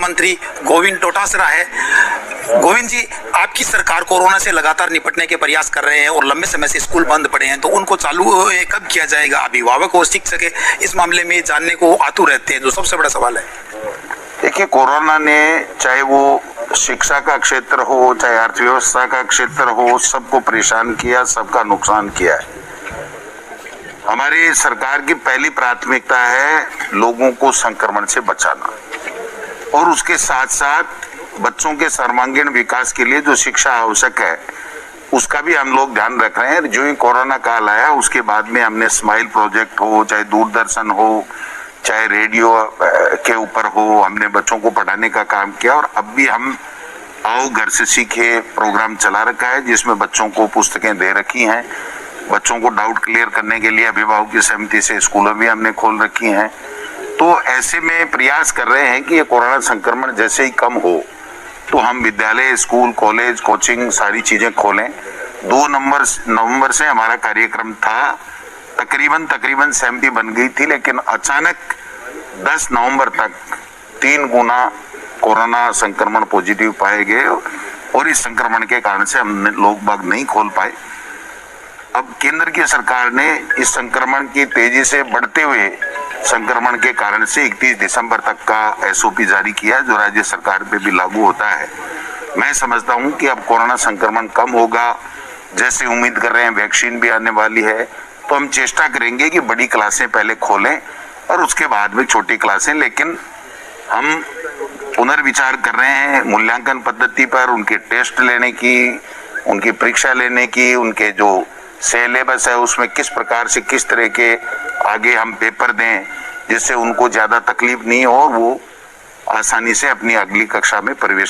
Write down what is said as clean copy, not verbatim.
मंत्री गोविंद डोटासरा है। गोविंद जी, आपकी सरकार कोरोना से लगातार निपटने के प्रयास कर रहे हैं और लंबे समय से स्कूल बंद पड़े हैं, तो उनको चालू कब किया जाएगा? अभिभावक और शिक्षक इस मामले में जानने को आतुर रहते हैं, जो सबसे बड़ा सवाल है। देखिए, कोरोना ने चाहे वो शिक्षा का क्षेत्र हो, चाहे अर्थव्यवस्था का क्षेत्र हो, सबको परेशान किया, सबका नुकसान किया है। हमारी सरकार की पहली प्राथमिकता है लोगों को संक्रमण से बचाना, और उसके साथ साथ बच्चों के सर्वांगीण विकास के लिए जो शिक्षा आवश्यक है उसका भी हम लोग ध्यान रख रहे हैं। जो ही कोरोना काल आया उसके बाद में हमने स्माइल प्रोजेक्ट हो, चाहे दूरदर्शन हो, चाहे रेडियो के ऊपर हो, हमने बच्चों को पढ़ाने का काम किया। और अब भी हम आओ घर से सीखे प्रोग्राम चला रखा है, जिसमें बच्चों को पुस्तकें दे रखी हैं। बच्चों को डाउट क्लियर करने के लिए अभिभावक की सहमति से स्कूलों भी हमने खोल रखी हैं। तो ऐसे में प्रयास कर रहे हैं कि ये कोरोना संक्रमण जैसे ही कम हो तो हम विद्यालय, स्कूल, कॉलेज, कोचिंग सारी चीजें खोलें। 2 नवंबर से हमारा कार्यक्रम था, तकरीबन सहमति बन गई थी, लेकिन अचानक 10 नवंबर तक 3 गुना कोरोना संक्रमण पॉजिटिव पाए गए और इस संक्रमण के कारण से हम लोग बाग नहीं खोल पाए। अब केंद्र की सरकार ने इस संक्रमण की तेजी से बढ़ते हुए संक्रमण के कारण से 31 दिसंबर तक का एसओपी जारी किया, जो राज्य सरकार पे भी लागू होता है। मैं समझता हूं कि अब कोरोना संक्रमण कम होगा, जैसे उम्मीद कर रहे हैं वैक्सीन भी आने वाली है, तो हम चेष्टा करेंगे कि बड़ी क्लासें पहले खोलें और उसके बाद में छोटी क्लासें। लेकिन हम पुनर्विचार कर रहे हैं मूल्यांकन पद्धति पर, उनके टेस्ट लेने की, उनकी परीक्षा लेने की, उनके जो सिलेबस है उसमें किस प्रकार से किस तरह के आगे हम पेपर दें जिससे उनको ज्यादा तकलीफ नहीं हो और वो आसानी से अपनी अगली कक्षा में प्रवेश